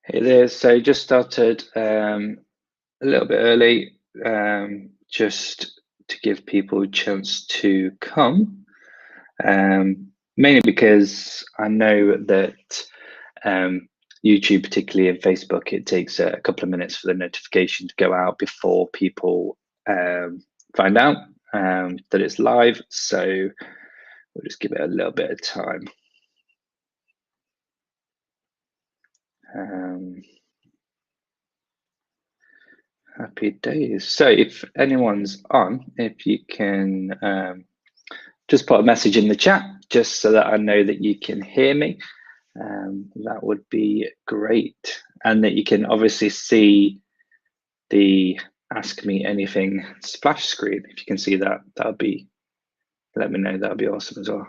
Hey there. So just started a little bit early, just to give people a chance to come. Mainly because I know that um, YouTube, particularly in Facebook, it takes a couple of minutes for the notification to go out before people find out that it's live. So we'll just give it a little bit of time. Um, Happy days. So if anyone's on, if you can just put a message in the chat, just so that I know that you can hear me, that would be great. And that you can obviously see the Ask Me Anything splash screen. If you can see that, that'll be, let me know, that'll be awesome as well.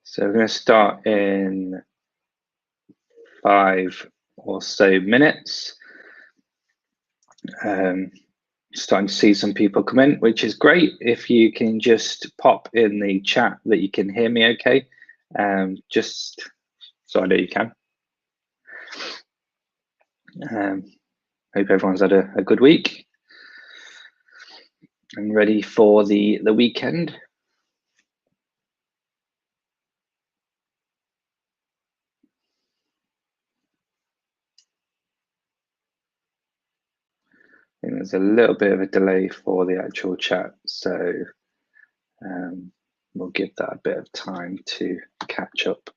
So we're going to start in 5 or so minutes. Starting to see some people come in, which is great. If you can just pop in the chat that you can hear me okay, just so I know you can. Hope everyone's had a good week and ready for the weekend. I think there's a little bit of a delay for the actual chat, so we'll give that a bit of time to catch up.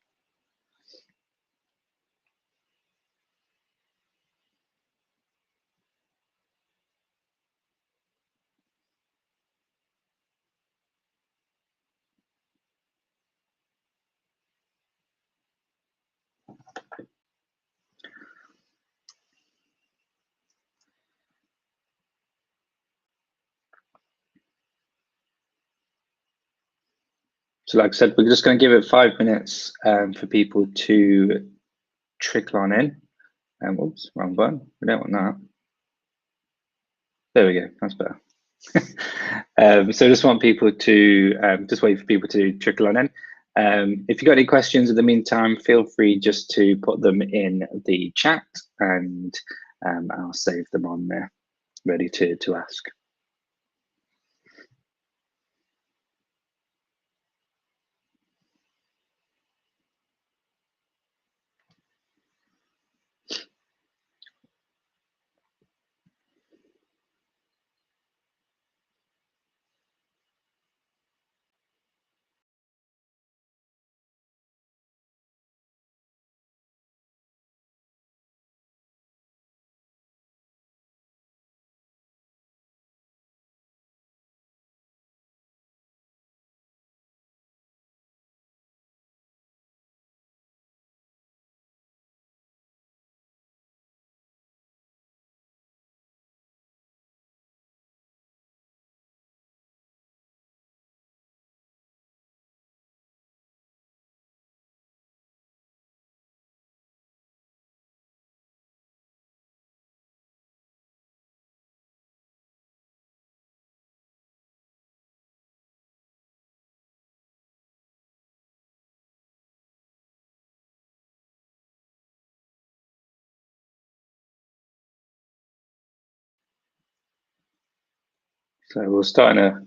So like I said, we're just going to give it 5 minutes for people to trickle on in. Oops, wrong button. We don't want that. There we go. That's better. So just want people to just wait for people to trickle on in. If you've got any questions in the meantime, feel free just to put them in the chat, and I'll save them on there, ready to ask. So we'll start in a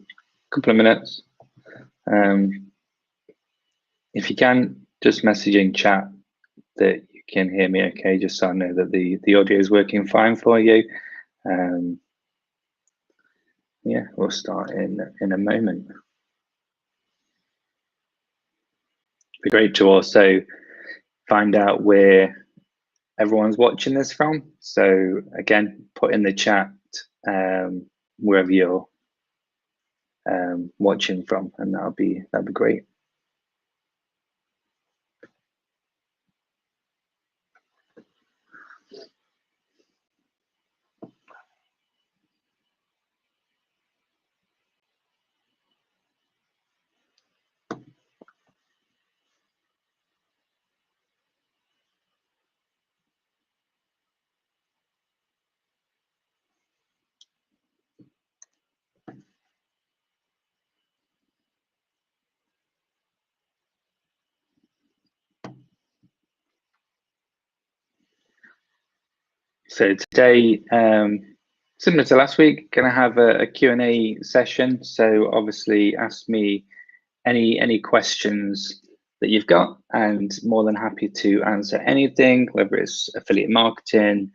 couple of minutes. If you can, just message in chat that you can hear me okay, just so I know that the audio is working fine for you. Yeah, we'll start in a moment. It'd be great to also find out where everyone's watching this from. So again, put in the chat wherever you're watching from, and that'll be great. So today, similar to last week, going to have a Q&A session. So obviously ask me any questions that you've got, and more than happy to answer anything, whether it's affiliate marketing,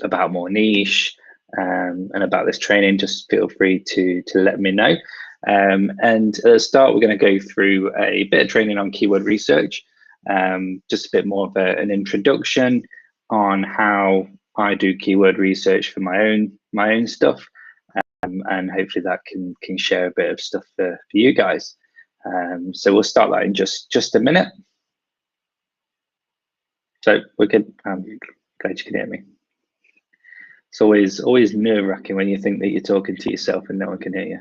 about more niche, and about this training. Just feel free to let me know. And at the start, we're going to go through a bit of training on keyword research, just a bit more of an introduction on how I do keyword research for my own stuff, and hopefully that can share a bit of stuff for you guys. So we'll start that in just a minute. So we're good. I'm glad you can hear me. It's always nerve-wracking when you think that you're talking to yourself and no one can hear you.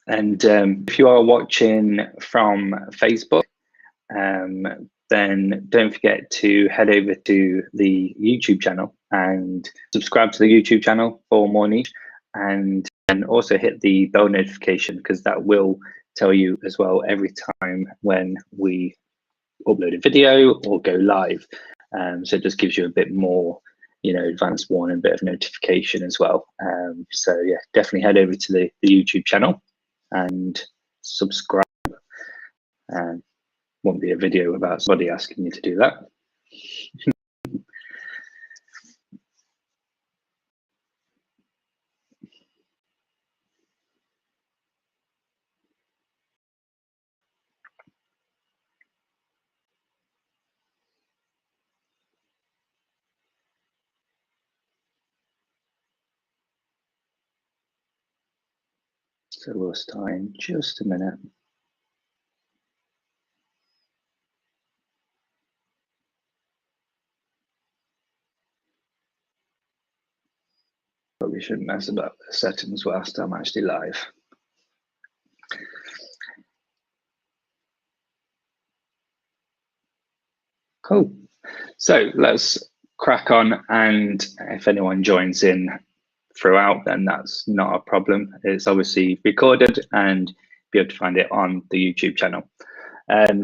And if you are watching from Facebook, then don't forget to head over to the YouTube channel and subscribe to the YouTube channel for more niche, and also hit the bell notification, because that will tell you as well every time when we upload a video or go live. So it just gives you a bit more, advanced warning, a bit of notification as well. So yeah, definitely head over to the YouTube channel and subscribe. Won't be a video about somebody asking you to do that. So we'll start in just a minute. Probably shouldn't mess about the settings whilst I'm actually live. Cool. So let's crack on, and if anyone joins in throughout, then that's not a problem. It's obviously recorded and be able to find it on the YouTube channel.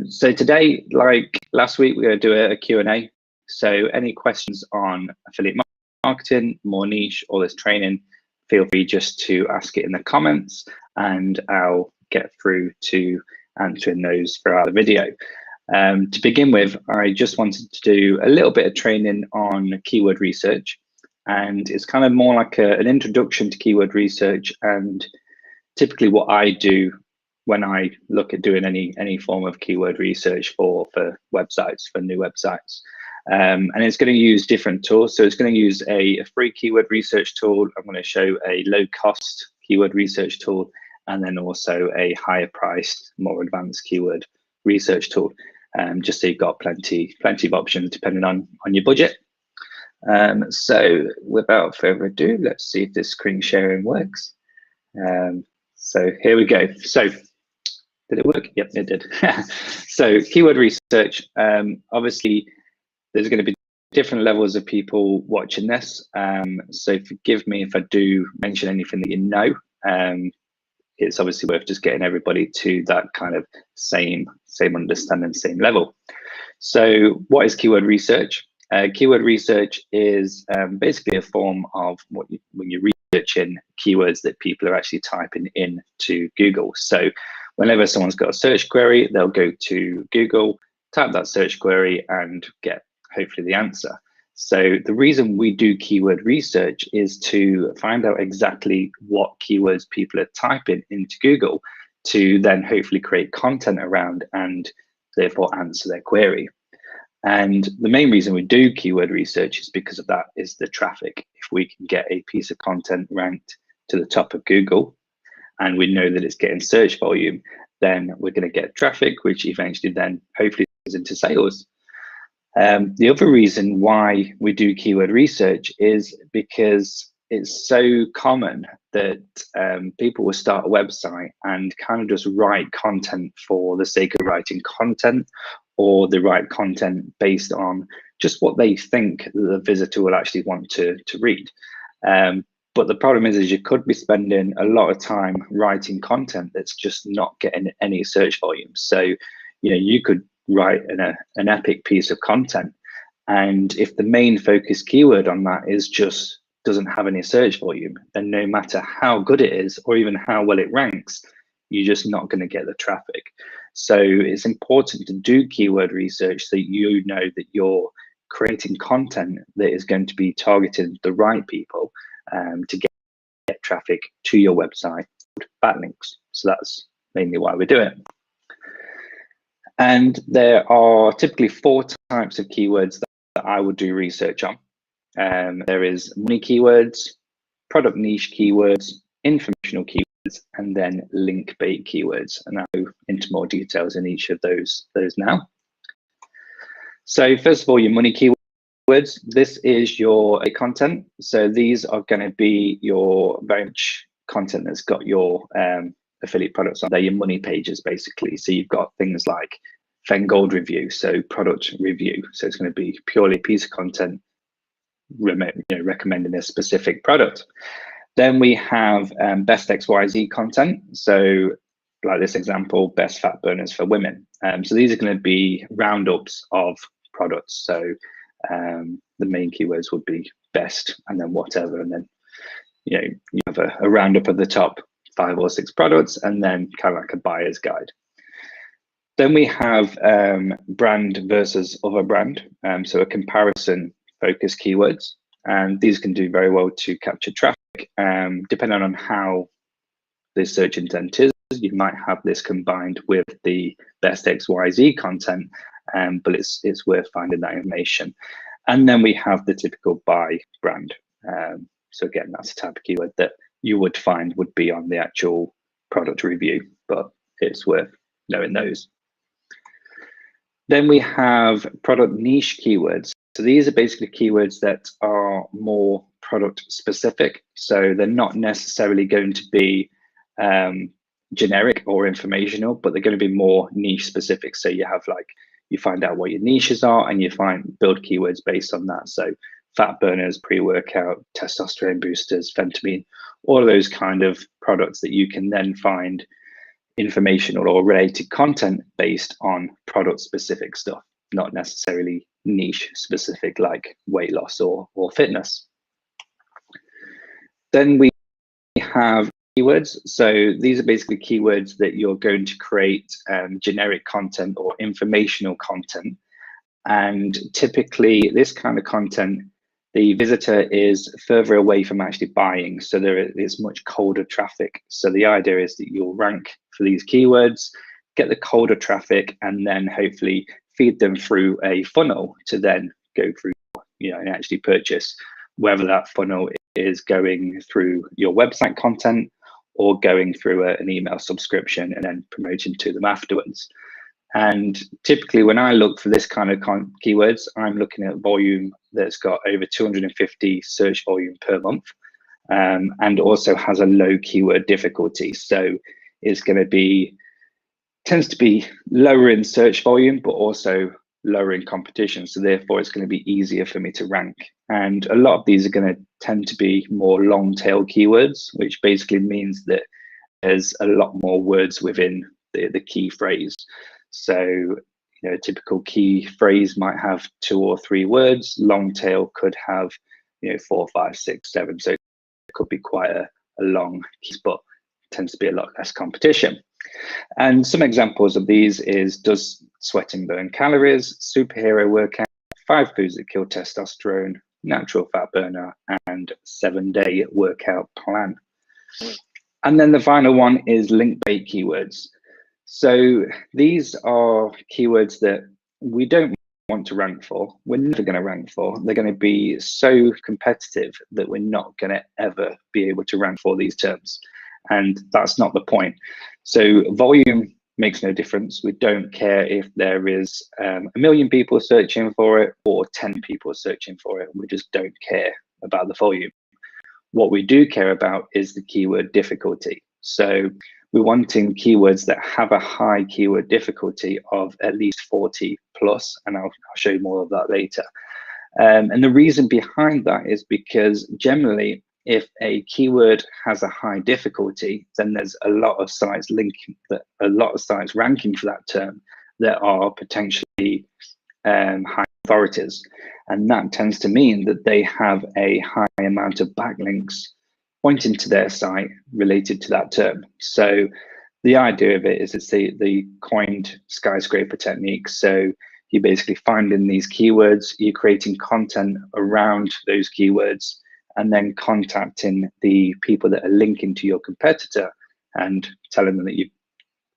So today, like last week, we're going to do a Q&A. So any questions on affiliate marketing, more niche, or this training, feel free just to ask it in the comments, and I'll get through to answering those throughout the video. To begin with, I just wanted to do a little bit of training on keyword research, and it's kind of more like an introduction to keyword research, and typically what I do when I look at doing any form of keyword research for websites, for new websites. And it's going to use different tools. So it's going to use a free keyword research tool. I'm going to show a low cost keyword research tool, and then also a higher priced, more advanced keyword research tool. Just so you've got plenty of options depending on your budget. So without further ado, let's see if this screen sharing works. So here we go. So did it work? Yep, it did. So keyword research, obviously there's going to be different levels of people watching this. So forgive me if I do mention anything that you know. It's obviously worth just getting everybody to that kind of same understanding, same level. So what is keyword research? Keyword research is basically a form of when you're researching keywords that people are actually typing into Google. So whenever someone's got a search query, they'll go to Google, type that search query, and get hopefully the answer. So the reason we do keyword research is to find out exactly what keywords people are typing into Google, to then hopefully create content around and therefore answer their query. And the main reason we do keyword research is because of that, is the traffic. If we can get a piece of content ranked to the top of Google, and we know that it's getting search volume, then we're going to get traffic, which eventually then hopefully goes into sales. The other reason why we do keyword research is because it's so common that people will start a website and kind of just write content for the sake of writing content, or they write content based on just what they think the visitor will actually want to read. But the problem is you could be spending a lot of time writing content that's just not getting any search volume. So, you know, you could write an epic piece of content, and if the main focus keyword on that is just doesn't have any search volume, then no matter how good it is or even how well it ranks, you're just not going to get the traffic. So it's important to do keyword research so you know that you're creating content that is going to be targeted the right people to get traffic to your website, backlinks. So that's mainly why we do it. And there are typically 4 types of keywords that I would do research on. There is money keywords, product niche keywords, informational keywords, and then link bait keywords. And I'll go into more details in each of those now. So first of all, your money keywords. This is your content. So these are going to be your very much content that's got your affiliate products on. They're your money pages, basically. So you've got things like PhenGold review, so product review. So it's going to be purely a piece of content recommending a specific product. Then we have best XYZ content. So like this example, best fat burners for women. So these are going to be roundups of products. So the main keywords would be best and then whatever. And then, you know, you have a roundup of the top 5 or 6 products and then kind of like a buyer's guide. Then we have brand versus other brand. So a comparison focus keywords. And these can do very well to capture traffic. Depending on how the search intent is, you might have this combined with the best XYZ content, but it's worth finding that information. And then we have the typical buy brand. So again, that's a type of keyword that you would find would be on the actual product review, but it's worth knowing those. Then we have product niche keywords. So these are basically keywords that are more product specific. So they're not necessarily going to be generic or informational, but they're going to be more niche specific. So you have you find out what your niches are and you build keywords based on that. So fat burners, pre-workout, testosterone boosters, phentermine, all of those kind of products that you can then find informational or related content based on product specific stuff, not necessarily niche specific like weight loss or fitness. Then we have keywords. So these are basically keywords that you're going to create generic content or informational content. And typically this kind of content, the visitor is further away from actually buying. So there is much colder traffic. So the idea is that you'll rank for these keywords, get the colder traffic, and then hopefully feed them through a funnel to then go through, and actually purchase, whether that funnel is going through your website content or going through an email subscription and then promoting to them afterwards. And typically when I look for this kind of keywords, I'm looking at volume that's got over 250 search volume per month, and also has a low keyword difficulty. So it's going to tends to be lower in search volume, but also lower in competition. So therefore it's going to be easier for me to rank. And a lot of these are going to tend to be more long tail keywords, which basically means that there's a lot more words within the key phrase. So, a typical key phrase might have 2 or 3 words. Long tail could have, 4, 5, 6, 7. So it could be quite a long piece, but tends to be a lot less competition. And some examples of these is does sweating burn calories, superhero workout, 5 foods that kill testosterone, natural fat burner, and 7-day workout plan. And then the final one is link bait keywords. So these are keywords that we don't want to rank for. We're never going to rank for. They're going to be so competitive that we're not going to ever be able to rank for these terms. And that's not the point. So volume makes no difference. We don't care if there is 1 million people searching for it or 10 people searching for it. We just don't care about the volume. What we do care about is the keyword difficulty. So we're wanting keywords that have a high keyword difficulty of at least 40 plus, and I'll show you more of that later. And the reason behind that is because generally, if a keyword has a high difficulty, then there's a lot of sites ranking for that term that are potentially high authorities. And that tends to mean that they have a high amount of backlinks pointing to their site related to that term. So the idea of it is it's the coined skyscraper technique. So you're basically finding these keywords, you're creating content around those keywords, and then contacting the people that are linking to your competitor and telling them that you've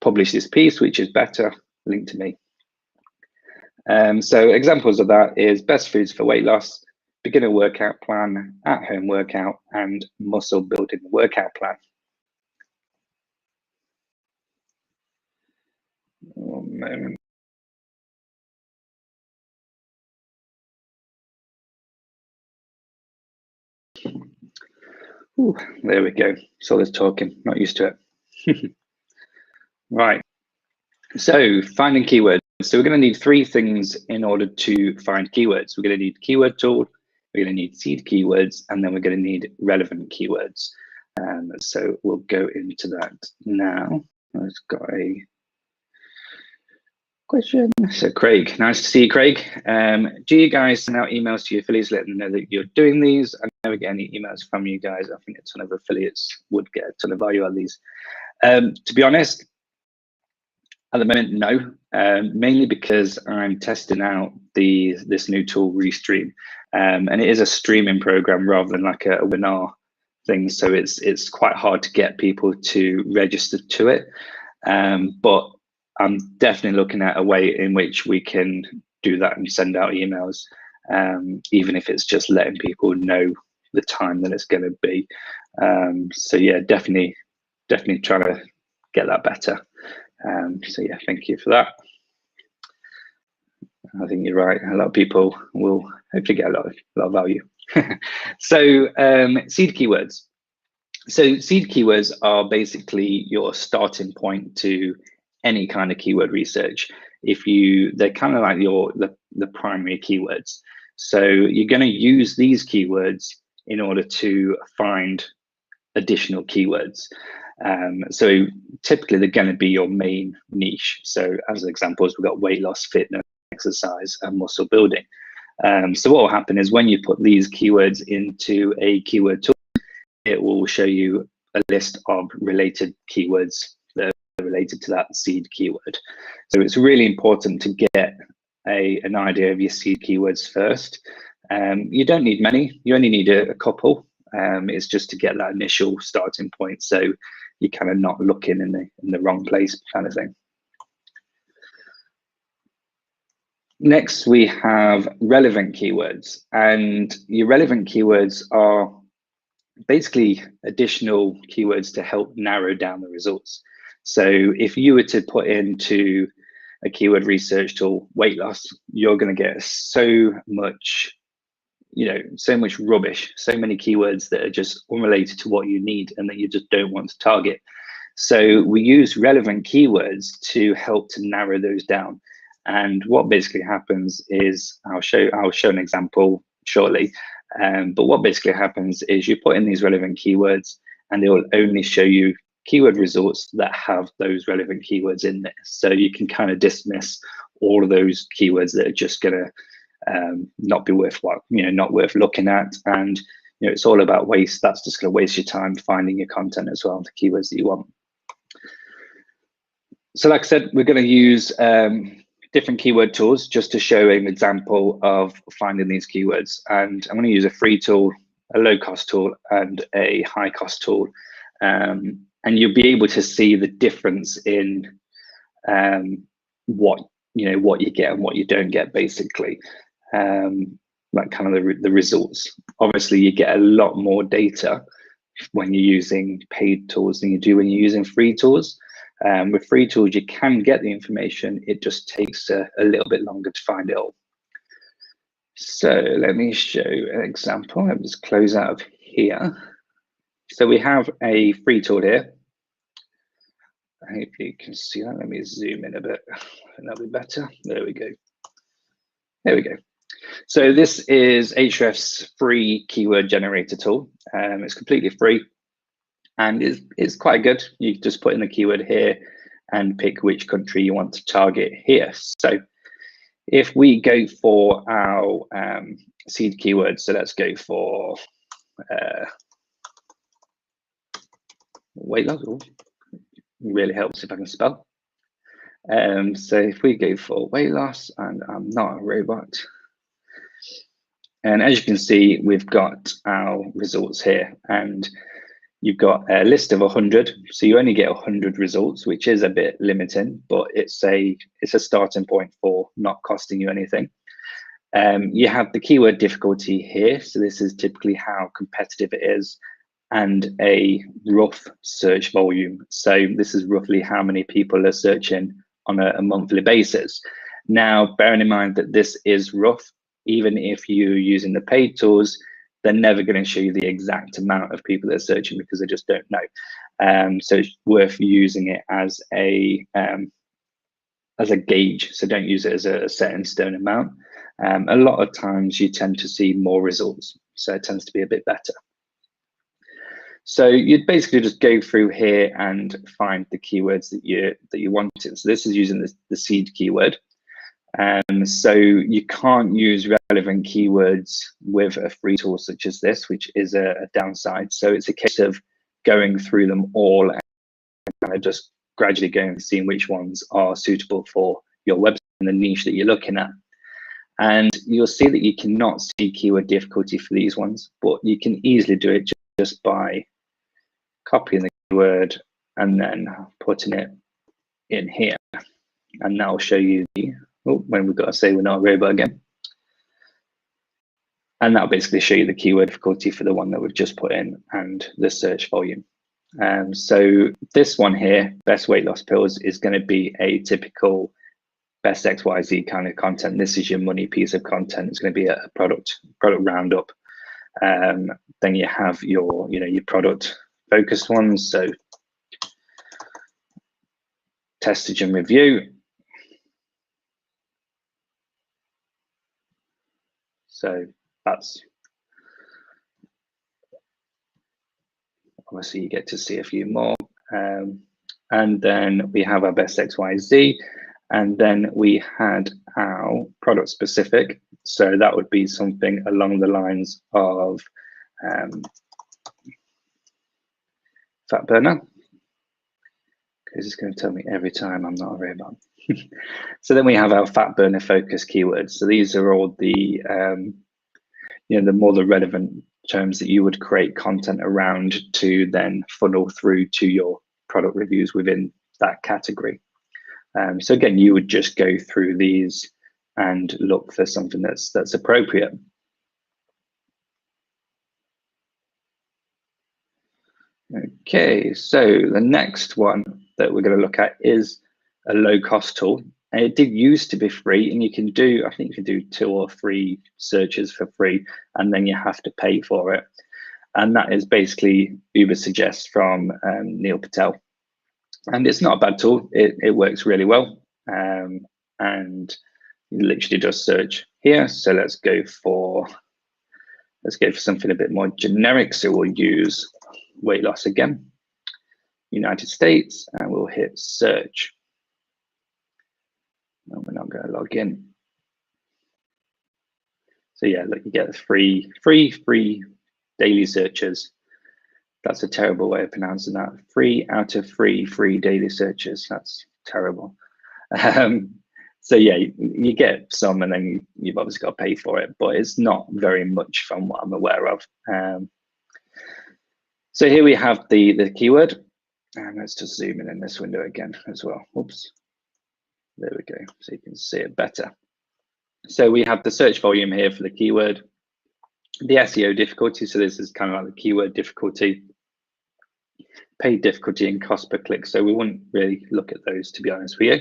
published this piece, which is better, link to me. So examples of that is best foods for weight loss, beginner workout plan, at-home workout, and muscle building workout plan. One moment. Ooh, there we go. So there's talking, not used to it. Right. So finding keywords. So we're going to need three things in order to find keywords. We're going to need keyword tool, we're going to need seed keywords, and then we're going to need relevant keywords. So we'll go into that now. I've got a question. So Craig, nice to see you, Craig. Do you guys send out emails to your affiliates, letting them know that you're doing these? I never get any emails from you guys. I think a ton of affiliates would get a ton of value out of these. To be honest, at the moment, no, mainly because I'm testing out this new tool, Restream, and it is a streaming program rather than like a webinar thing. So it's quite hard to get people to register to it. But I'm definitely looking at a way in which we can do that and send out emails, even if it's just letting people know the time that it's going to be. So yeah, definitely trying to get that better. So yeah, thank you for that. I think you're right. A lot of people will hopefully get a lot of value. So seed keywords. So seed keywords are basically your starting point to any kind of keyword research. They're kind of like the primary keywords. So you're going to use these keywords in order to find additional keywords. So typically they're going to be your main niche. So as examples, we've got weight loss, fitness, exercise, and muscle building. So what will happen is when you put these keywords into a keyword tool, it will show you a list of related keywords that are related to that seed keyword. So it's really important to get an idea of your seed keywords first. You don't need many, you only need a couple. It's just to get that initial starting point, so you're kind of not looking in the wrong place, kind of thing. Next, we have relevant keywords, and your relevant keywords are basically additional keywords to help narrow down the results. So if you were to put into a keyword research tool weight loss, you're going to get so much rubbish, so many keywords that are just unrelated to what you need and that you just don't want to target. So we use relevant keywords to help to narrow those down. And what basically happens is, I'll show an example shortly. But what basically happens is you put in these relevant keywords and it will only show you keyword results that have those relevant keywords in there. So you can kind of dismiss all of those keywords that are just going to not be worthwhile, not worth looking at. And it's all about waste. That's just going to waste your time finding your content as well, the keywords that you want. So like I said, we're going to use different keyword tools just to show an example of finding these keywords. And I'm going to use a free tool, a low cost tool, and a high cost tool. And you'll be able to see the difference in what you get and what you don't get, basically. Like kind of the results. Obviously, you get a lot more data when you're using paid tools than you do when you're using free tools. With free tools, you can get the information. It just takes a little bit longer to find it all. So let me show an example. Let me just close out of here. So we have a free tool here. I hope you can see that. Let me zoom in a bit. I think that'll be better. There we go. There we go. So this is Ahrefs' free keyword generator tool. It's completely free and it's quite good. You just put in the keyword here and pick which country you want to target here. So if we go for our seed keywords, so let's go for weight loss. Really helps if I can spell. So if we go for weight loss, and I'm not a robot, and as you can see, we've got our results here, and you've got a list of 100. So you only get 100 results, which is a bit limiting, but it's a starting point for not costing you anything. You have the keyword difficulty here. So this is typically how competitive it is, and a rough search volume. So this is roughly how many people are searching on a monthly basis. Now, bearing in mind that this is rough, even if you're using the paid tools, they're never going to show you the exact amount of people that are searching because they just don't know. So it's worth using it as a gauge. So don't use it as a set in stone amount. A lot of times you tend to see more results, so it tends to be a bit better. So you'd basically just go through here and find the keywords that you wanted. So this is using the seed keyword. So you can't use relevant keywords with a free tool such as this, which is a downside. So it's a case of going through them all and kind of just gradually going and seeing which ones are suitable for your website and the niche that you're looking at. And you'll see that you cannot see keyword difficulty for these ones, but you can easily do it just by copying the keyword and then putting it in here. And that'll show you the, when we've got to say we're not a robot again. And that'll basically show you the keyword difficulty for the one that we've just put in and the search volume. So this one here, best weight loss pills, is going to be a typical best XYZ kind of content. This is your money piece of content. It's going to be a product roundup. Then you have your product focused ones. So testage and review. So that's obviously you get to see a few more. And then we have our best XYZ. And then we had our product specific. So that would be something along the lines of fat burner, because it's going to tell me every time I'm not a robot. So then we have our fat burner focus keywords. So these are all the the relevant terms that you would create content around to then funnel through to your product reviews within that category. So again, you would just go through these and look for something that's appropriate. Okay, so the next one that we're going to look at is a low-cost tool. And it did used to be free, and you can do, I think you can do 2 or 3 searches for free, and then you have to pay for it. And that is basically Ubersuggest from Neil Patel. And it's not a bad tool. It works really well. And you literally just search here. So let's go for something a bit more generic. So we'll use weight loss again, United States, and we'll hit search. And we're not going to log in. So yeah, look, you get free daily searches. That's a terrible way of pronouncing that. 3 out of 3 free daily searches. That's terrible. So yeah, you get some, and then you've obviously got to pay for it, but it's not very much from what I'm aware of. So here we have the keyword, and let's just zoom in this window again as well. Oops, there we go, so you can see it better. So we have the search volume here for the keyword, the SEO difficulty. So this is kind of like the keyword difficulty, paid difficulty, and cost per click. So we wouldn't really look at those, to be honest with you.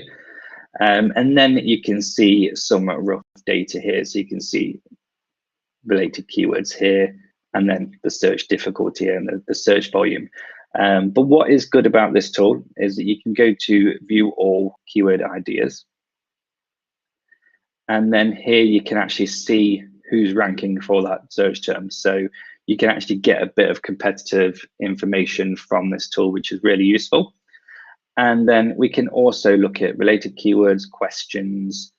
And then you can see some rough data here. So you can see related keywords here, and then the search difficulty and the search volume. But what is good about this tool is that you can go to view all keyword ideas. And then here you can actually see who's ranking for that search term. So you can actually get a bit of competitive information from this tool, which is really useful. And then we can also look at related keywords, questions,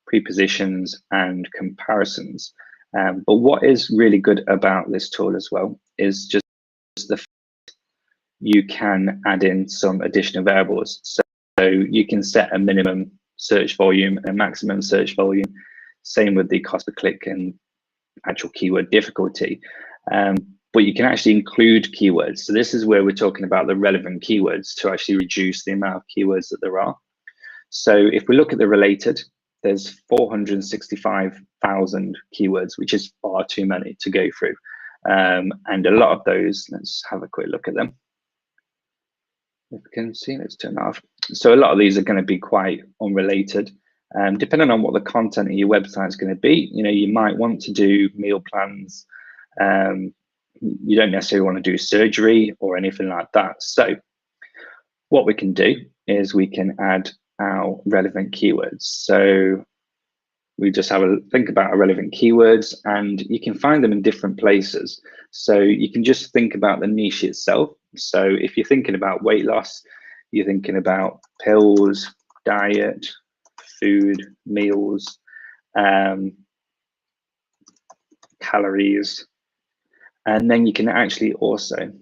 prepositions, and comparisons. But what is really good about this tool as well is just the fact you can add in some additional variables. So you can set a minimum search volume and a maximum search volume. Same with the cost per click and actual keyword difficulty. But you can actually include keywords. So this is where we're talking about the relevant keywords to actually reduce the amount of keywords that there are. So if we look at the related, there's 465,000 keywords, which is far too many to go through. And a lot of those, let's have a quick look at them. If we can see, let's turn that off. So a lot of these are going to be quite unrelated. Depending on what the content of your website is going to be, you might want to do meal plans. You don't necessarily want to do surgery or anything like that. So what we can do is we can add our relevant keywords. So we just have a think about our relevant keywords, and you can find them in different places. So you can just think about the niche itself. So if you're thinking about weight loss, you're thinking about pills, diet, food, meals, calories, and then you can actually also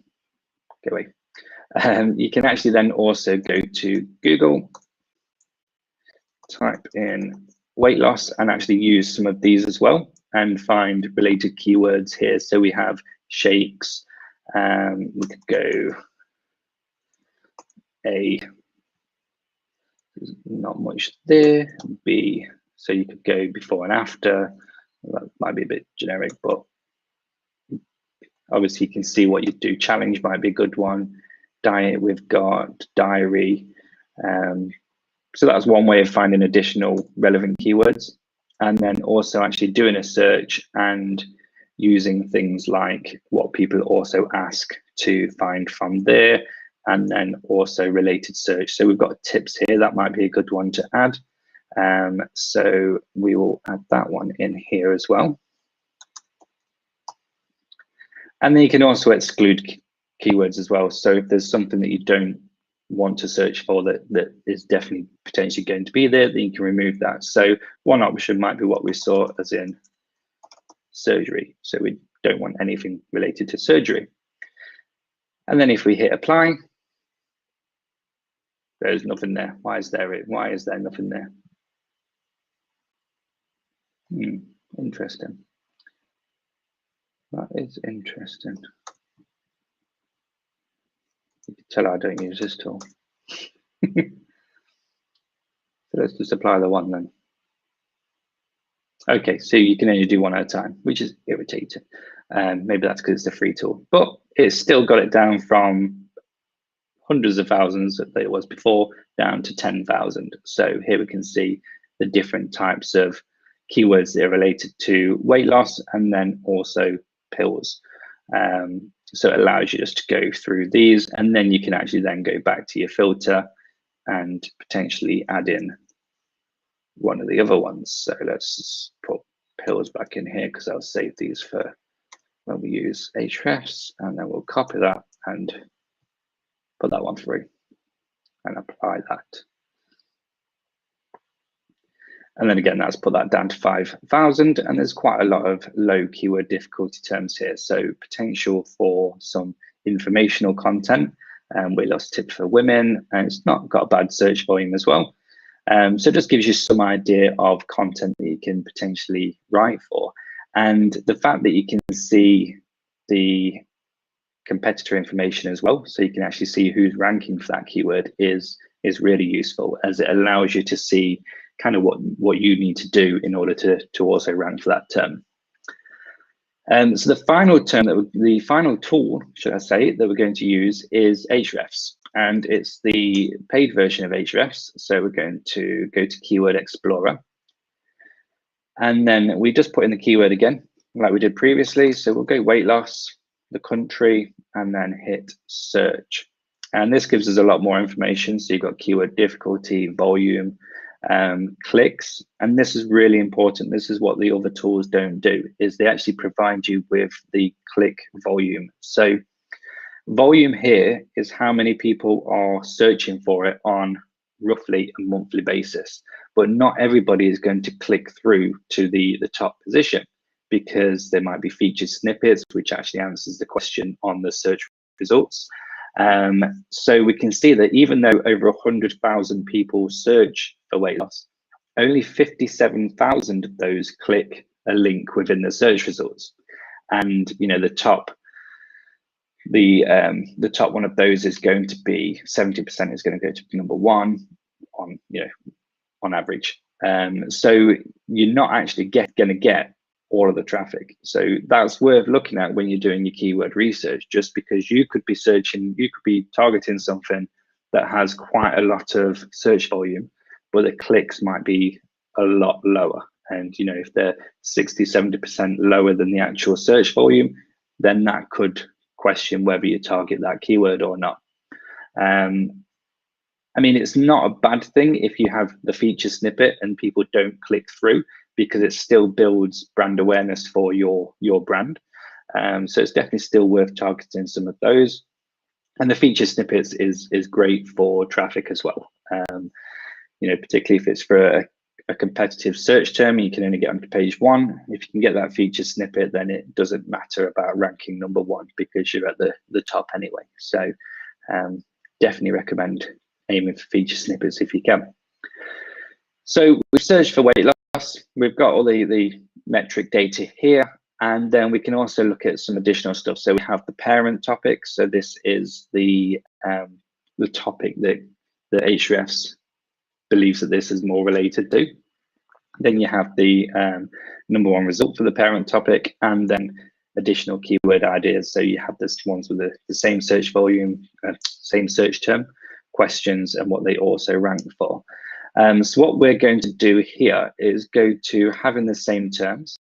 you can actually then also go to Google, type in weight loss, and actually use some of these as well and find related keywords here. So we have shakes, we could go A, there's not much there, B, so you could go before and after. That might be a bit generic, but obviously you can see what you do. Challenge might be a good one. Diet, we've got diary. So that's one way of finding additional relevant keywords. And then also actually doing a search and using things like what people also ask to find from there, and then also related search. So we've got tips here, that might be a good one to add. So we will add that one in here as well. And then you can also exclude keywords as well. So if there's something that you don't want to search for that is definitely potentially going to be there, then you can remove that. So one option might be what we saw as in surgery. So we don't want anything related to surgery. And then if we hit apply, there's nothing there. Why is there nothing there? Interesting. That is interesting. You can tell I don't use this tool. So let's just apply the one then. Okay, so you can only do one at a time, which is irritating. Maybe that's because it's a free tool, but it's still got it down from hundreds of thousands that it was before down to 10,000. So here we can see the different types of keywords that are related to weight loss and then also pills. So it allows you just to go through these, and then you can actually then go back to your filter and potentially add in one of the other ones. So let's just put pills back in here because I'll save these for when we use Ahrefs, and then we'll copy that and put that one through and apply that. And then again, that's put that down to 5,000, and there's quite a lot of low keyword difficulty terms here. So potential for some informational content, weight loss tips for women, and it's not got a bad search volume as well. So it just gives you some idea of content that you can potentially write for. And the fact that you can see the competitor information as well, so you can actually see who's ranking for that keyword is really useful, as it allows you to see kind of what you need to do in order to also rank for that term. So the final tool, should I say, that we're going to use is Ahrefs, and it's the paid version of Ahrefs. So we're going to go to Keyword Explorer, and then we just put in the keyword again. like we did previously. So we'll go weight loss, the country, and then hit search. And this gives us a lot more information. So you've got keyword difficulty, volume, clicks, and this is really important. This is what the other tools don't do, is they actually provide you with the click volume. So volume here is how many people are searching for it on roughly a monthly basis, but not everybody is going to click through to the top position, because there might be featured snippets, which actually answers the question on the search results. So we can see that even though over 100,000 people search for weight loss, only 57,000 of those click a link within the search results. And the top one of those is going to be 70% is going to go to number one on average. So you're not actually going to get all of the traffic. So that's worth looking at when you're doing your keyword research, just because you could be targeting something that has quite a lot of search volume, but the clicks might be a lot lower. And if they're 60-70% lower than the actual search volume, then that could question whether you target that keyword or not. I mean, it's not a bad thing if you have the feature snippet and people don't click through, because it still builds brand awareness for your brand. So it's definitely still worth targeting some of those. And the feature snippets is great for traffic as well. Particularly if it's for a competitive search term, you can only get onto page one. If you can get that feature snippet, then it doesn't matter about ranking number one, because you're at the top anyway. So definitely recommend aiming for feature snippets if you can. So we've searched for weight loss. We've got all the metric data here, and then we can also look at some additional stuff. So we have the parent topic. So this is the topic that the Ahrefs believes that this is more related to. Then you have the number one result for the parent topic, and then additional keyword ideas. So you have this ones with the same search volume, same search term, questions, and what they also rank for. So what we're going to do here is go to having the same terms.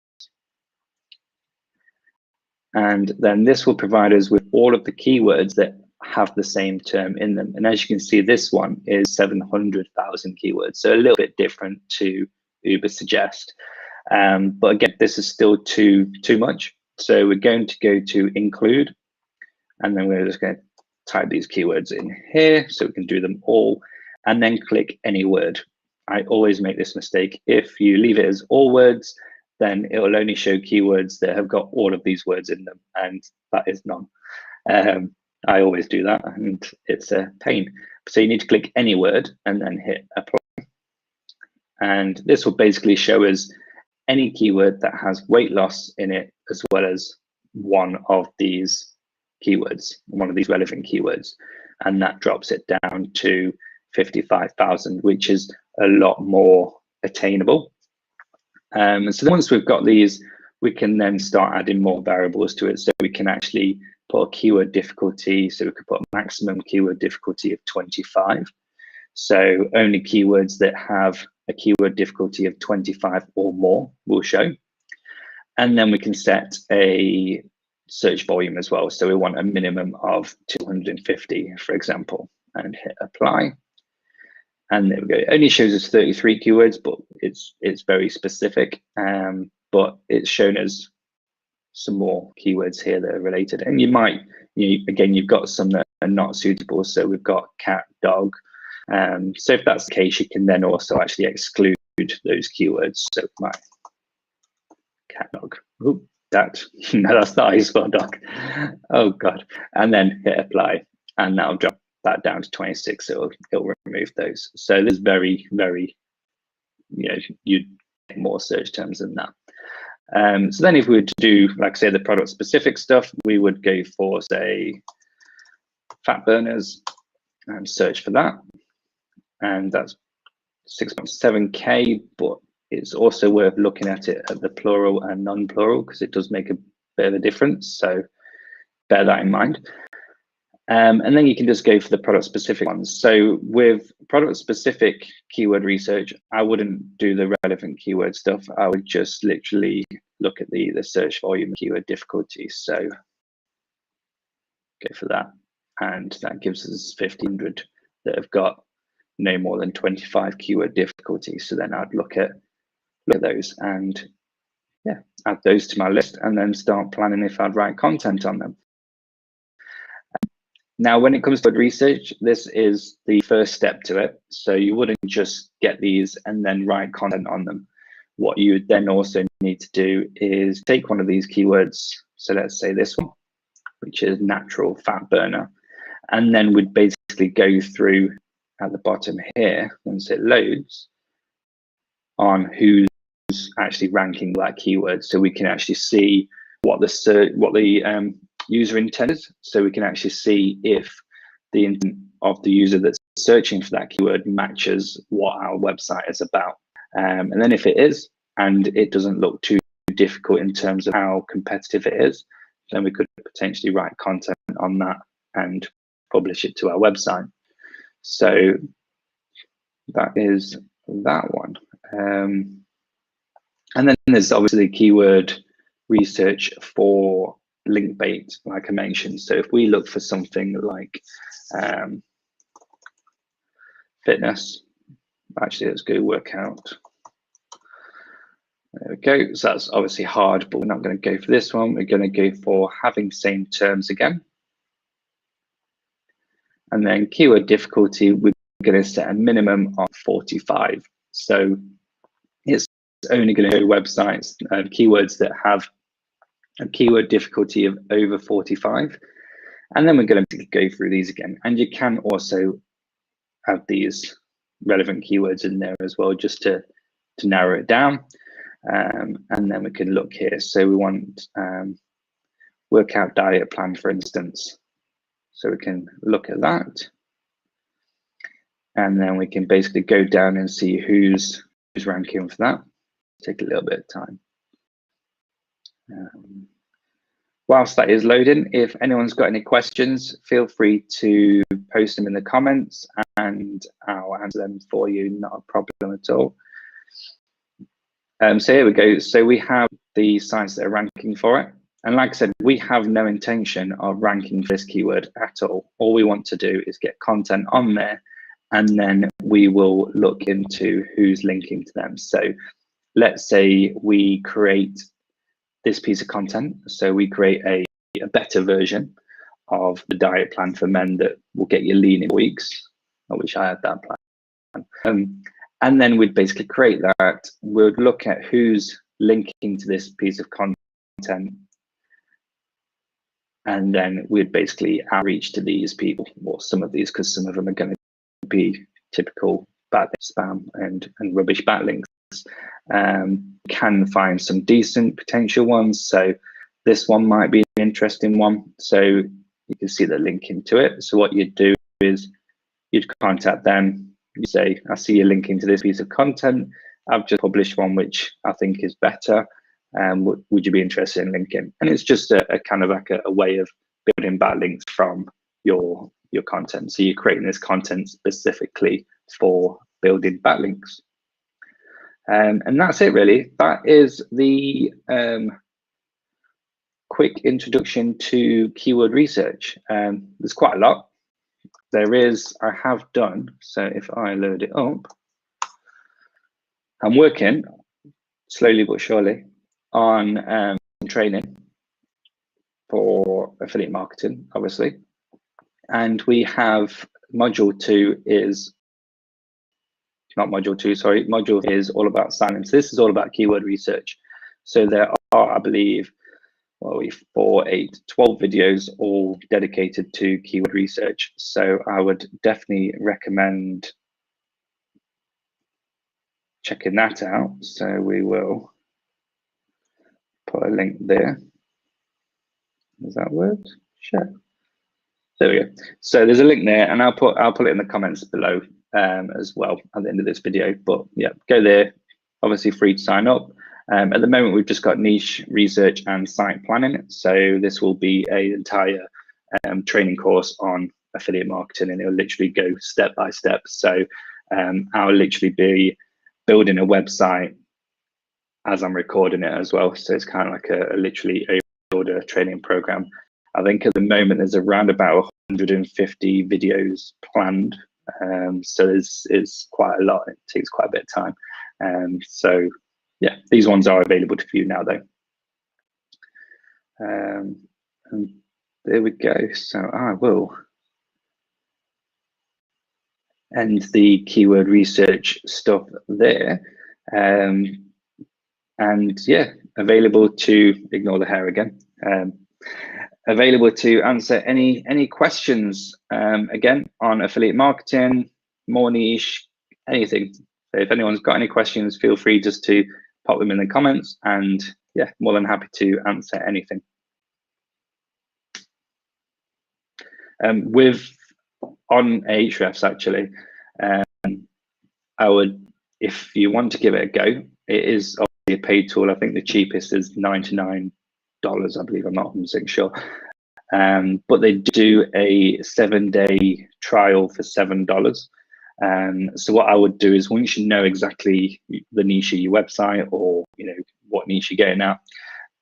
And then this will provide us with all of the keywords that have the same term in them. And as you can see, this one is 700,000 keywords. So a little bit different to Ubersuggest. But again, this is still too much. So we're going to go to include, and then we're just going to type these keywords in here so we can do them all, and then click any word. I always make this mistake. If you leave it as all words, then it will only show keywords that have got all of these words in them, and that is none. I always do that, and it's a pain. So you need to click any word and then hit apply. And this will basically show us any keyword that has weight loss in it, as well as one of these keywords, one of these relevant keywords. And that drops it down to 55,000, which is a lot more attainable. So once we've got these, we can then start adding more variables to it. So we can actually put a keyword difficulty. So we could put a maximum keyword difficulty of 25. So only keywords that have a keyword difficulty of 25 or more will show. And then we can set a search volume as well. So we want a minimum of 250, for example, and hit apply. And there we go. It only shows us 33 keywords, but it's very specific. But it's shown us some more keywords here that are related. And you might, again, you've got some that are not suitable. So we've got cat, dog. So if that's the case, you can then also actually exclude those keywords. So my cat, dog. Ooh, that no, that's not how you spell dog. Oh God. And then hit apply, and that'll drop that down to 26. So it'll remove those. So there's very, very, you get more search terms than that. So then if we were to do, like say, the product specific stuff, we would go for, say, fat burners and search for that. And that's 6.7K, but it's also worth looking at it at the plural and non-plural, because it does make a bit of a difference. So bear that in mind. And then you can just go for the product specific ones. So with product specific keyword research, I wouldn't do the relevant keyword stuff. I would just literally look at the search volume keyword difficulty. So go for that, and that gives us 1,500 that have got no more than 25 keyword difficulty. So then I'd look at those and yeah, add those to my list and then start planning if I'd write content on them. Now, when it comes to research, this is the first step to it. So you wouldn't just get these and then write content on them. What you would then also need to do is take one of these keywords. So let's say this one, which is natural fat burner. And then we'd basically go through at the bottom here, once it loads, on who's actually ranking that keyword. So we can actually see what the user intent is. So we can actually see if the intent of the user that's searching for that keyword matches what our website is about. And then if it is, and it doesn't look too difficult in terms of how competitive it is, then we could potentially write content on that and publish it to our website. So that is that one. And then there's obviously keyword research for link bait, like I mentioned. So if we look for something like fitness, actually let's go workout. There we go. So that's obviously hard, but we're not going to go for this one. We're going to go for having same terms again. And then keyword difficulty, we're going to set a minimum of 45. So it's only going to go to websites, keywords that have a keyword difficulty of over 45. And then we're going to go through these again. And you can also have these relevant keywords in there as well, just to narrow it down. And then we can look here. So we want workout diet plan, for instance. So we can look at that. And then we can basically go down and see who's ranking for that. Take a little bit of time. Whilst that is loading, if anyone's got any questions, feel free to post them in the comments and I'll answer them for you, not a problem at all. So here we go. So we have the sites that are ranking for it. And like I said, we have no intention of ranking for this keyword at all. All we want to do is get content on there, and then we will look into who's linking to them. So let's say we create this piece of content. So we create a better version of the diet plan for men that will get you lean in weeks. I wish I had that plan. And then we'd basically create that. We'd look at who's linking to this piece of content. And then we'd basically outreach to these people, or some of these, because some of them are going to be typical bad spam and rubbish backlinks. Can find some decent potential ones. So this one might be an interesting one. So you can see the link into it. So what you'd do is you'd contact them. You say, I see you linking to this piece of content. I've just published one which I think is better. Would you be interested in linking? And it's just a kind of like a way of building backlinks from your content. So you're creating this content specifically for building backlinks. And that's it really. That is the quick introduction to keyword research. There's quite a lot. I have done, so if I load it up, I'm working slowly but surely on training for affiliate marketing, obviously. And we have module 2 is, not module 2, sorry, module is all about silence. This is all about keyword research. So there are, I believe, 4, 8, 12 videos all dedicated to keyword research. So I would definitely recommend checking that out. So we will put a link there. Does that work? Sure. There we go. So there's a link there, and I'll put it in the comments below as well at the end of this video. But yeah, go there. Obviously free to sign up. At the moment, we've just got niche research and site planning. So this will be an entire training course on affiliate marketing, and it'll literally go step by step. So I'll literally be building a website as I'm recording it as well. So it's kind of like a literally order training program. I think at the moment there's around about 150 videos planned. So it's quite a lot. It takes quite a bit of time. So yeah, these ones are available to view now though. And there we go. So I will end the keyword research stuff there. And yeah, available to ignore the hair again. Available to answer any questions again on affiliate marketing, more niche, anything. So if anyone's got any questions, feel free just to pop them in the comments, and yeah, more than happy to answer anything. With on Ahrefs actually, I would, if you want to give it a go, it is obviously a paid tool. I think the cheapest is $99, I believe. I'm not 100% sure. But they do a 7-day trial for $7. So what I would do is, once you know exactly the niche of your website, or what niche you're getting at,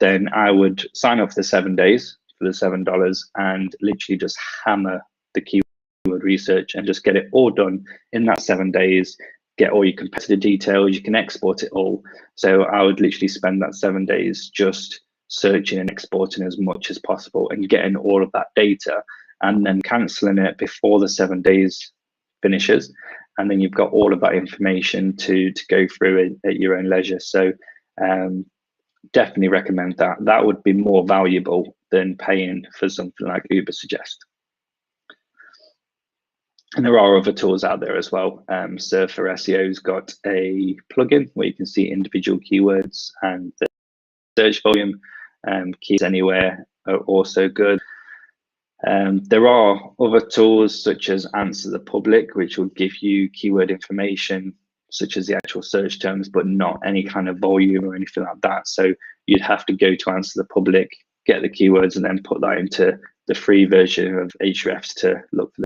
then I would sign up for the 7 days for the $7 and literally just hammer the keyword research and just get it all done in that 7 days. Get all your competitor details. You can export it all. So I would literally spend that 7 days just searching and exporting as much as possible and getting all of that data, and then canceling it before the 7 days finishes, and then you've got all of that information to go through at your own leisure. So definitely recommend that. That would be more valuable than paying for something like Uber Suggest. And there are other tools out there as well. Surfer SEO's got a plugin where you can see individual keywords and the search volume. Keys Anywhere are also good. There are other tools such as Answer the Public, which will give you keyword information such as the actual search terms, but not any kind of volume or anything like that. So you'd have to go to Answer the Public, get the keywords, and then put that into the free version of Ahrefs to look for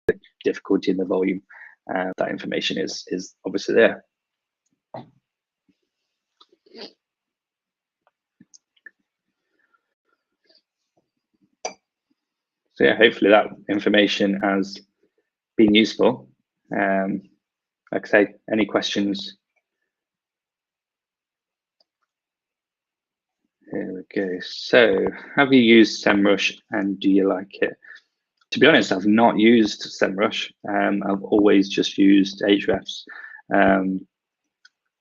the difficulty in the volume. That information is obviously there. So yeah, hopefully that information has been useful. Like I say, any questions? Here we go. So, have you used SEMrush and do you like it? To be honest, I've not used SEMrush. I've always just used Ahrefs.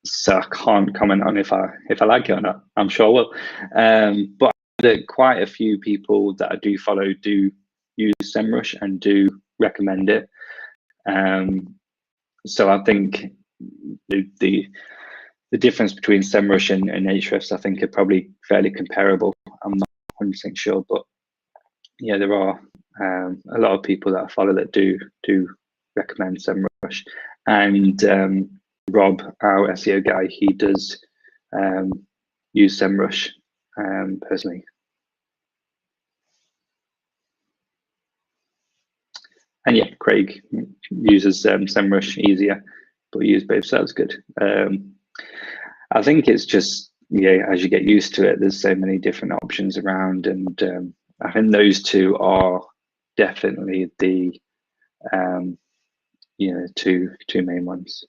So I can't comment on if I like it or not. I'm sure I will. But quite a few people that I do follow do use SEMrush and do recommend it. So I think the difference between SEMrush and Ahrefs, I think, are probably fairly comparable. I'm not 100% sure, but yeah, there are a lot of people that I follow that do recommend SEMrush. And Rob, our SEO guy, he does use SEMrush personally. And yeah, Craig uses SEMrush easier, but we use both, so that's good. I think it's just, yeah, as you get used to it, there's so many different options around, and I think those two are definitely the two main ones.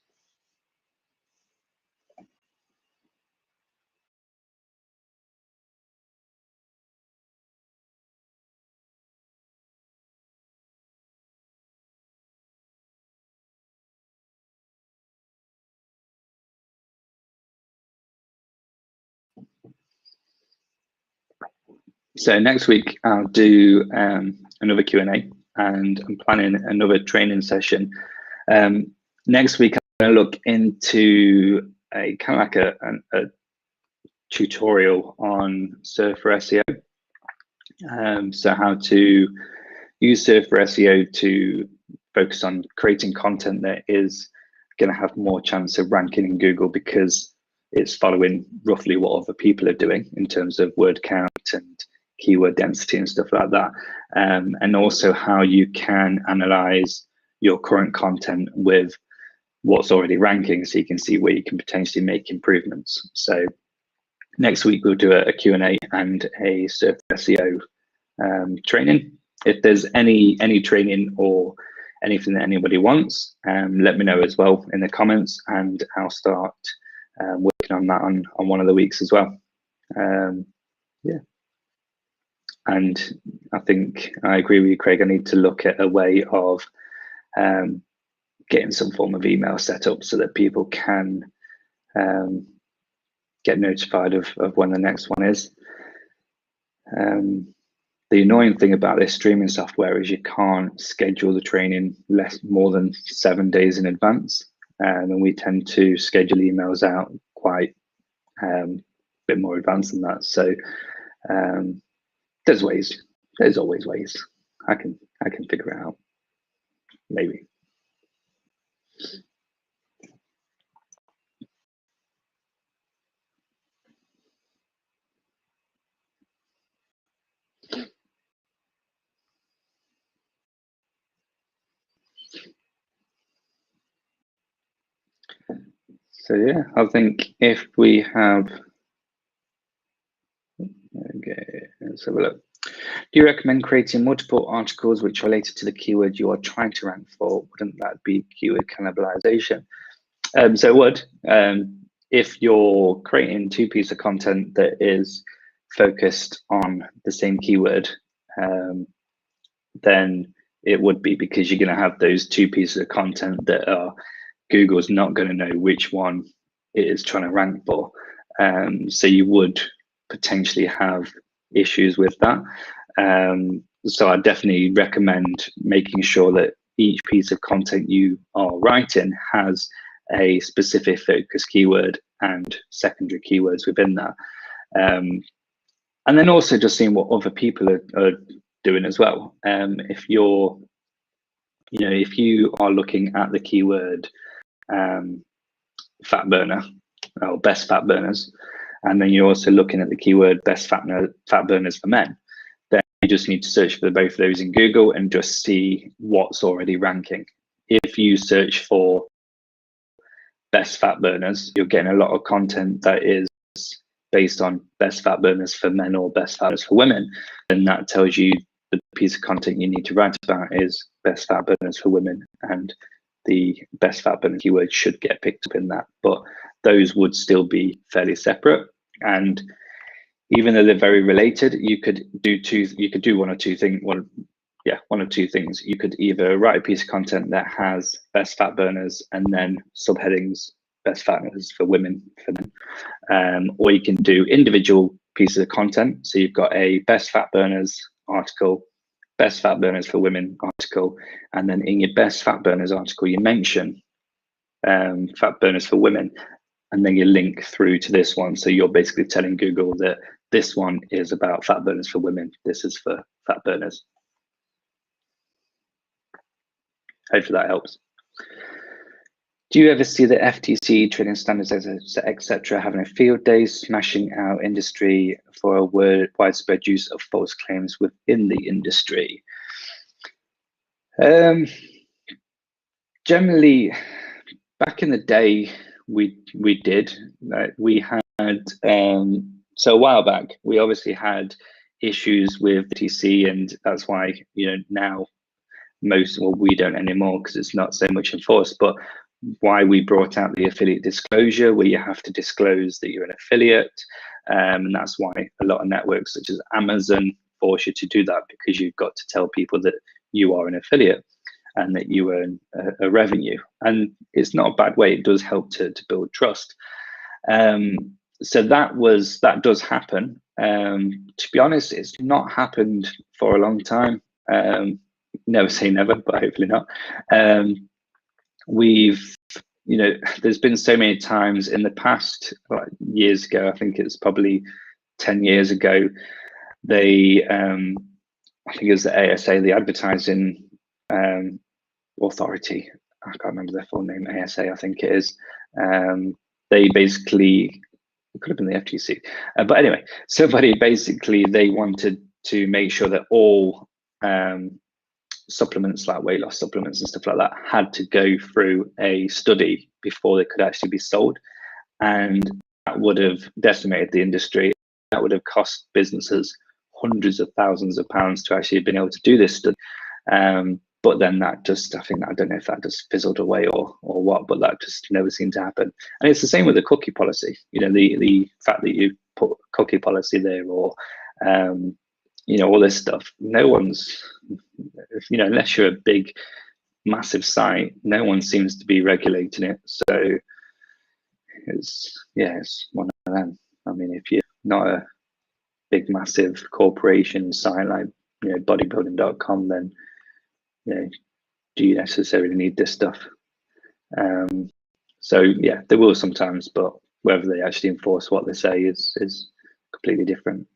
So next week I'll do another Q&A, and I'm planning another training session. Next week I'm going to look into a kind of like a tutorial on Surfer SEO. So how to use Surfer SEO to focus on creating content that is going to have more chance of ranking in Google, because it's following roughly what other people are doing in terms of word count and keyword density and stuff like that. And also how you can analyze your current content with what's already ranking, so you can see where you can potentially make improvements. So next week we'll do a Q&A and a surf SEO training. If there's any training or anything that anybody wants, let me know as well in the comments, and I'll start working on that on one of the weeks as well. Yeah, and I think I agree with you, Craig. I need to look at a way of getting some form of email set up so that people can get notified of when the next one is. The annoying thing about this streaming software is you can't schedule the training more than 7 days in advance, and we tend to schedule emails out quite a bit more advanced than that. So there's ways. There's always ways. I can figure it out. Maybe. So yeah, I think if we have, okay, let's have a look. Do you recommend creating multiple articles which are related to the keyword you are trying to rank for? Wouldn't that be keyword cannibalization? So it would. If you're creating two pieces of content that is focused on the same keyword, then it would be, because you're going to have those two pieces of content that are, Google's not going to know which one it is trying to rank for. So you would potentially have issues with that. So I definitely recommend making sure that each piece of content you are writing has a specific focus keyword and secondary keywords within that. And then also just seeing what other people are doing as well. If you're, if you are looking at the keyword fat burner or best fat burners, and then you're also looking at the keyword best fat burners for men, then you just need to search for both of those in Google and just see what's already ranking. If you search for best fat burners, you're getting a lot of content that is based on best fat burners for men or best fat burners for women, and that tells you the piece of content you need to write about is best fat burners for women, and the best fat burner keyword should get picked up in that. But those would still be fairly separate, and even though they're very related, you could do one or two things. One or two things. You could either write a piece of content that has best fat burners and then subheadings best fat burners for women, for men, or you can do individual pieces of content. So you've got a best fat burners article, best fat burners for women article, and then in your best fat burners article you mention fat burners for women, and then you link through to this one. So you're basically telling Google that this one is about fat burners for women, this is for fat burners. Hopefully that helps. Do you ever see the FTC, trading standards, etc., having a field day, smashing our industry for a widespread use of false claims within the industry? Generally, back in the day, we did. We had so a while back, we obviously had issues with FTC, and that's why now we don't anymore because it's not so much enforced. But why we brought out the affiliate disclosure, where you have to disclose that you're an affiliate, and that's why a lot of networks such as Amazon force you to do that, because you've got to tell people that you are an affiliate and that you earn a revenue. And it's not a bad way, it does help to build trust. So that does happen. To be honest, it's not happened for a long time. Never say never, but hopefully not. There's been so many times in the past, like years ago, I think it's probably 10 years ago, they, I think it was the ASA, the Advertising Authority, I can't remember their full name, ASA, I think it is. They basically, it could have been the FTC, but anyway, they wanted to make sure that all supplements like weight loss supplements and stuff like that had to go through a study before they could actually be sold, and that would have decimated the industry. That would have cost businesses hundreds of thousands of pounds to actually have been able to do this study. But then that just, I don't know if that just fizzled away or what, but that just never seemed to happen. And it's the same with the cookie policy. The fact that you put cookie policy there, or all this stuff. No one's, unless you're a big, massive site, no one seems to be regulating it. So it's one of them. I mean, if you're not a big, massive corporation site like bodybuilding.com, then do you necessarily need this stuff? So yeah, they will sometimes, but whether they actually enforce what they say is completely different.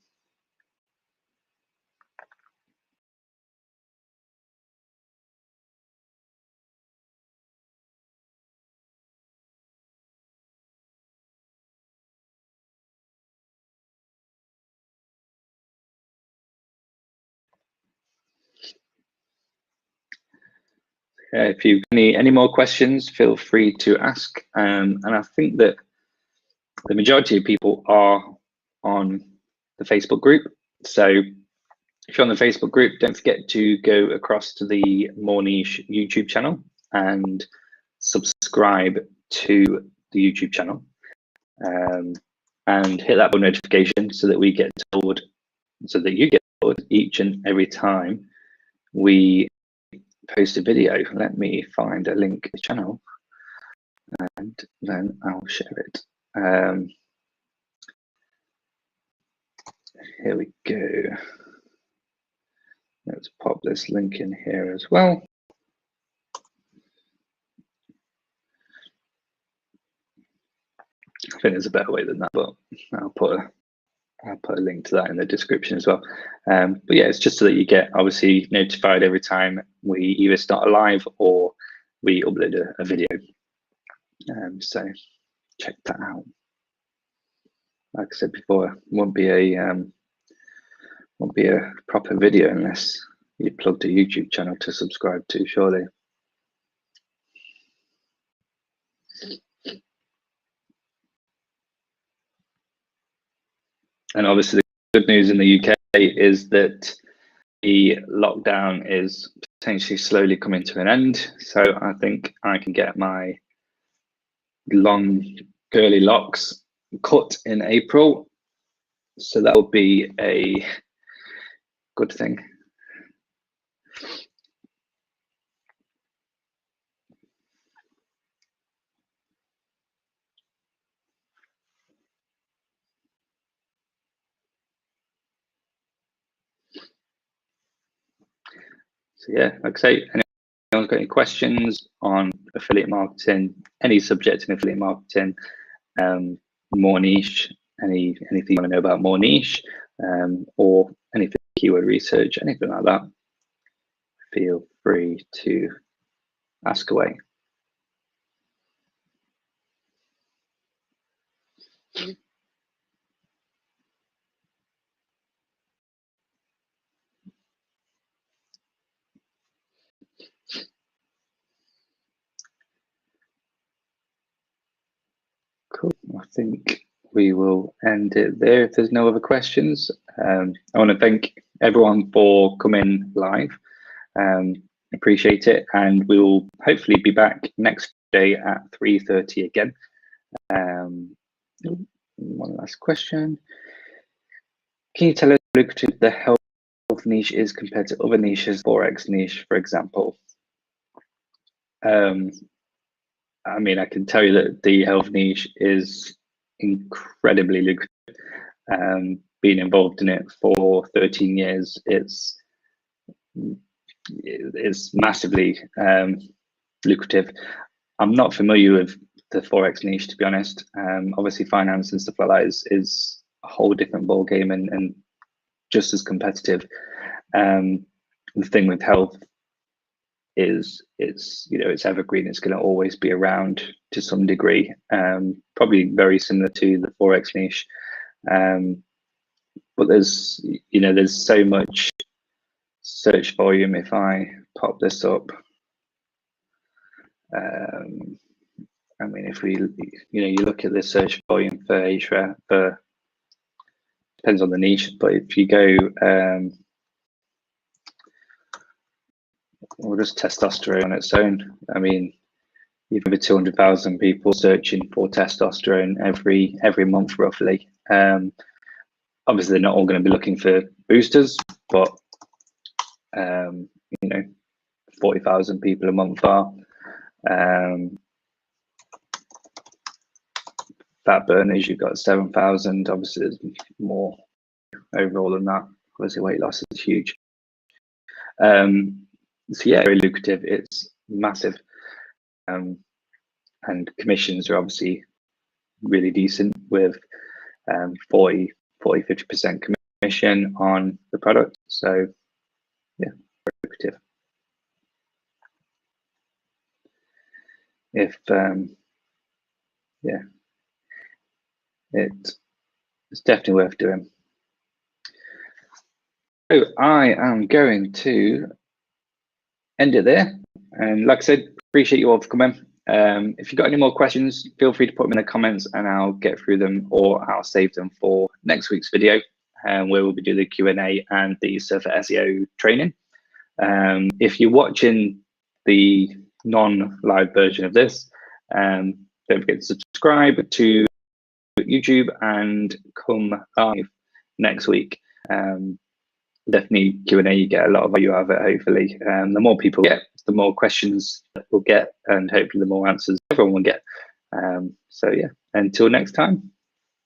If you've any more questions, feel free to ask. And I think that the majority of people are on the Facebook group. So if you're on the Facebook group, don't forget to go across to the More Niche YouTube channel and subscribe to the YouTube channel, and hit that bell notification so that we get told, so that you get told each and every time we post a video. Let me find a link to the channel and then I'll share it. Here we go. Let's pop this link in here as well. I think there's a better way than that, but I'll put a link to that in the description as well. But yeah, it's just so that you get obviously notified every time we either start a live or we upload a video. So check that out. Like I said before, won't be a proper video unless you plugged a YouTube channel to subscribe to, surely. And obviously the good news in the UK is that the lockdown is potentially slowly coming to an end. So I think I can get my long curly locks cut in April. So that will be a good thing. So yeah, like I say, anyone's got any questions on affiliate marketing, any subject in affiliate marketing, more niche, anything you want to know about more niche, or anything keyword research, anything like that, feel free to ask away. Cool. I think we will end it there if there's no other questions. I want to thank everyone for coming live. Appreciate it, and we will hopefully be back next day at 3:30 again. One last question. Can you tell us how lucrative the health niche is compared to other niches, Forex niche, for example? I mean, I can tell you that the health niche is incredibly lucrative. Being involved in it for 13 years, it's massively lucrative. I'm not familiar with the Forex niche, to be honest. Obviously, finance and stuff like that is a whole different ball game and just as competitive. The thing with health is it's evergreen. It's going to always be around to some degree. Probably very similar to the Forex niche, but there's so much search volume. If I pop this up. I mean, if we, you look at the search volume for HRA, depends on the niche, but if you go, or just testosterone on its own, I mean, you've over 200,000 people searching for testosterone every month, roughly. Obviously, they're not all going to be looking for boosters, but 40,000 people a month are. Fat burners, you've got 7,000. Obviously, there's more overall than that. Obviously, weight loss is huge. So yeah, very lucrative. It's massive, and commissions are obviously really decent with 40-50% commission on the product. So yeah, very lucrative. If yeah, it's definitely worth doing. So I am going to end it there. And like I said, appreciate you all for coming. If you've got any more questions, feel free to put them in the comments and I'll get through them, or I'll save them for next week's video, where we'll be doing the Q&A and the Surfer SEO training. If you're watching the non-live version of this, don't forget to subscribe to YouTube and come live next week. Definitely Q&A, you get a lot of value out of it, hopefully. The more people get, the more questions we'll get, and hopefully the more answers everyone will get. So yeah, until next time.